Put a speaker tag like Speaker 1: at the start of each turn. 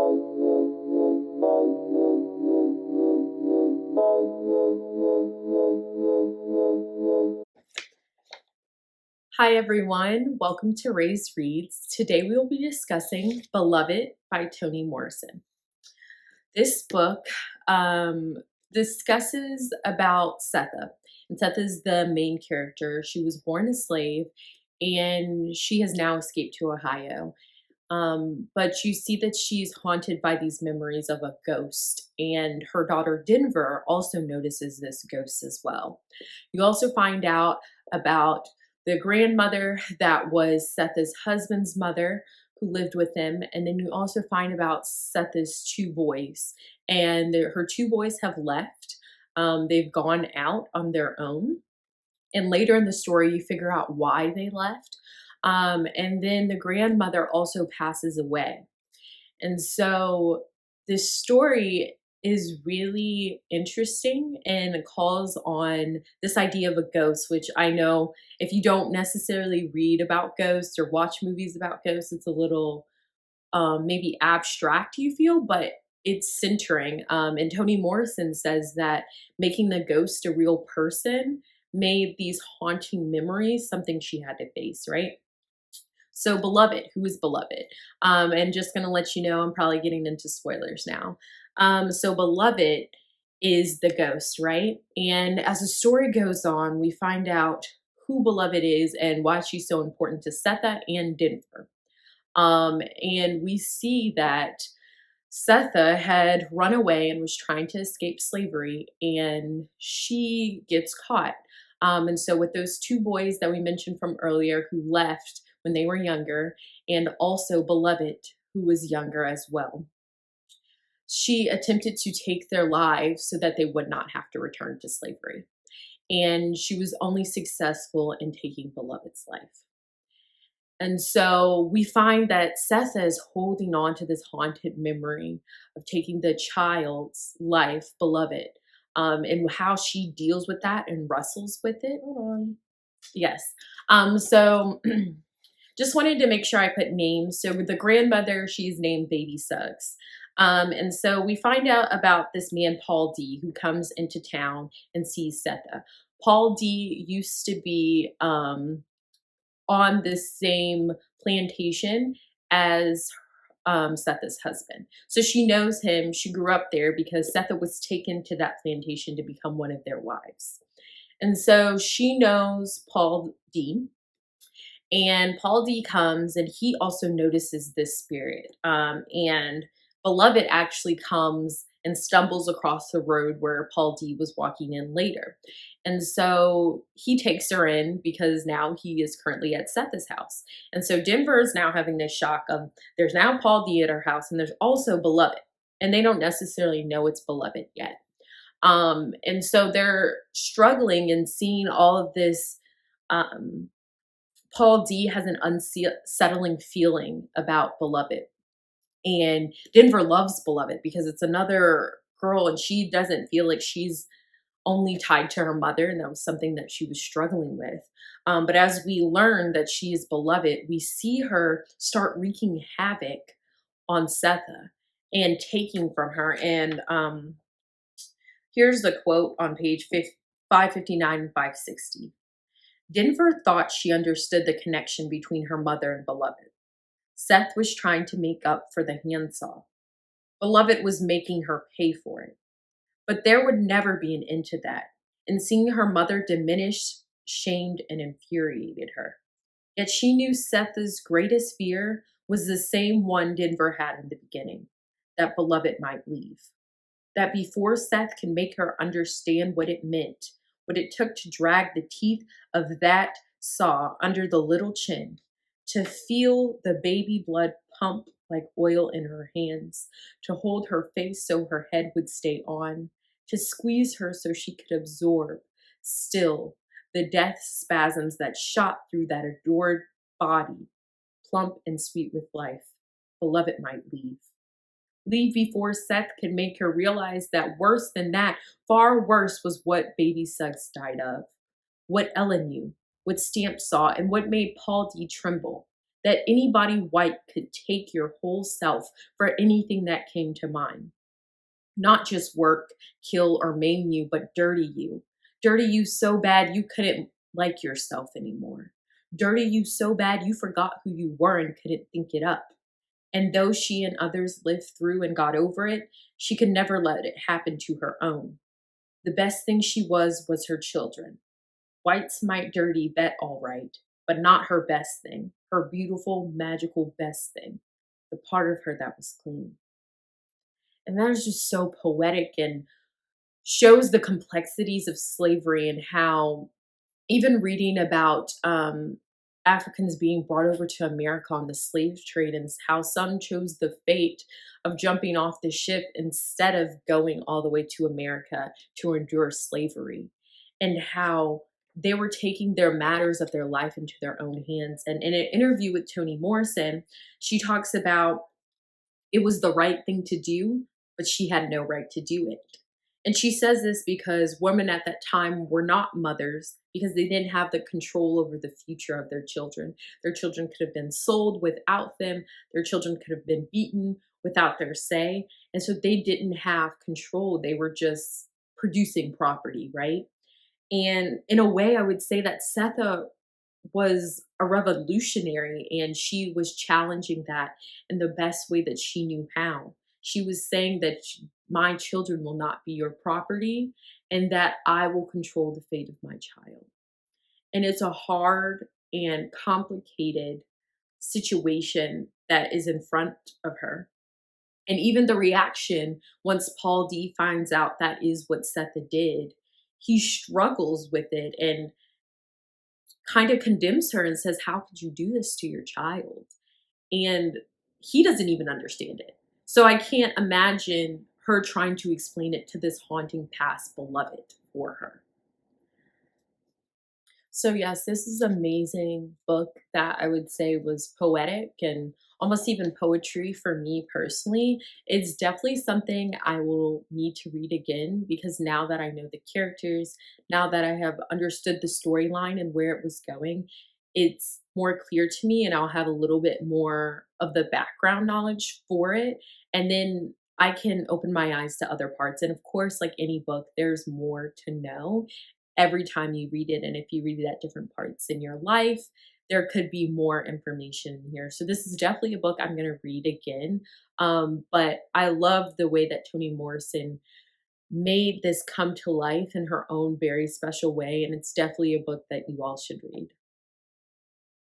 Speaker 1: Hi everyone, welcome to Ray's Reads. Today we will be discussing Beloved by Toni Morrison. This book discusses about Setha, and Setha is the main character. She was born a slave and she has now escaped to Ohio. But you see that she's haunted by these memories of a ghost, and her daughter Denver also notices this ghost as well. You also find out about the grandmother that was Setha's husband's mother who lived with him, and then you also find about Setha's two boys, and her two boys have left. They've gone out on their own, and later in the story, you figure out why they left. And then the grandmother also passes away. And so this story is really interesting and it calls on this idea of a ghost, which I know if you don't necessarily read about ghosts or watch movies about ghosts, it's a little maybe abstract, you feel, but it's centering. And Toni Morrison says that making the ghost a real person made these haunting memories something she had to face, right? So, Beloved, who is Beloved? And just going to let you know, I'm probably getting into spoilers now. So, Beloved is the ghost, right? And as the story goes on, we find out who Beloved is and why she's so important to Setha and Denver. And we see that Setha had run away and was trying to escape slavery, and she gets caught. And so, with those two boys that we mentioned from earlier who left when they were younger, and also Beloved, who was younger as well, she attempted to take their lives so that they would not have to return to slavery. And she was only successful in taking Beloved's life. And so we find that Setha is holding on to this haunted memory of taking the child's life, Beloved, and how she deals with that and wrestles with it. Hold on. Yes. So just wanted to make sure I put names. So with the grandmother, she's named Baby Suggs. And so we find out about this man, Paul D, who comes into town and sees Setha. Paul D used to be on the same plantation as Setha's husband. So she knows him. She grew up there because Setha was taken to that plantation to become one of their wives. And so she knows Paul D. And Paul D comes and he also notices this spirit. And Beloved actually comes and stumbles across the road where Paul D was walking in later. And so he takes her in because now he is currently at Setha's house. And so Denver is now having this shock of there's now Paul D at her house and there's also Beloved. And they don't necessarily know it's Beloved yet. And so they're struggling and seeing all of this. Paul D has an unsettling feeling about Beloved. And Denver loves Beloved because it's another girl and she doesn't feel like she's only tied to her mother. And that was something that she was struggling with. But as we learn that she is Beloved, we see her start wreaking havoc on Setha and taking from her. And here's the quote on page 559 and 560. Denver thought she understood the connection between her mother and Beloved. Seth was trying to make up for the handsaw. Beloved was making her pay for it. But there would never be an end to that, and seeing her mother diminished, shamed, and infuriated her. Yet she knew Setha's greatest fear was the same one Denver had in the beginning, that Beloved might leave. That before Seth can make her understand what it meant, what it took to drag the teeth of that saw under the little chin, to feel the baby blood pump like oil in her hands, to hold her face so her head would stay on, to squeeze her so she could absorb, still, the death spasms that shot through that adored body, plump and sweet with life. Beloved might leave. Leave before Seth could make her realize that worse than that, far worse was what Baby Suggs died of. What Ella knew, what Stamp saw, and what made Paul D tremble. that anybody white could take your whole self for anything that came to mind. Not just work, kill, or maim you, but dirty you. Dirty you so bad you couldn't like yourself anymore. Dirty you so bad you forgot who you were and couldn't think it up. And though she and others lived through and got over it, she could never let it happen to her own. The best thing she was her children. Whites might dirty that all right, but not her best thing, her beautiful, magical best thing, the part of her that was clean. And that is just so poetic and shows the complexities of slavery and how even reading about Africans being brought over to America on the slave trade and how some chose the fate of jumping off the ship instead of going all the way to America to endure slavery, and how they were taking their matters of their life into their own hands. And in an interview with Toni Morrison, she talks about it was the right thing to do, but she had no right to do it. And she says this because women at that time were not mothers because they didn't have the control over the future of their children. Their children could have been sold without them, their children could have been beaten without their say. And so they didn't have control. They were just producing property, right? And in a way, I would say that Setha was a revolutionary and she was challenging that in the best way that she knew how. She was saying that my children will not be your property and that I will control the fate of my child. And it's a hard and complicated situation that is in front of her. And even the reaction once Paul D finds out that is what Setha did, he struggles with it and kind of condemns her and says, "How could you do this to your child?" And he doesn't even understand it. So I can't imagine her trying to explain it to this haunting past beloved for her. So yes, this is an amazing book that I would say was poetic and almost even poetry for me personally. It's definitely something I will need to read again because now that I know the characters, now that I have understood the storyline and where it was going, it's more clear to me and I'll have a little bit more of the background knowledge for it. And then I can open my eyes to other parts. And of course, like any book, there's more to know every time you read it. And if you read it at different parts in your life, there could be more information here. So this is definitely a book I'm going to read again. But I love the way that Toni Morrison made this come to life in her own very special way. And it's definitely a book that you all should read.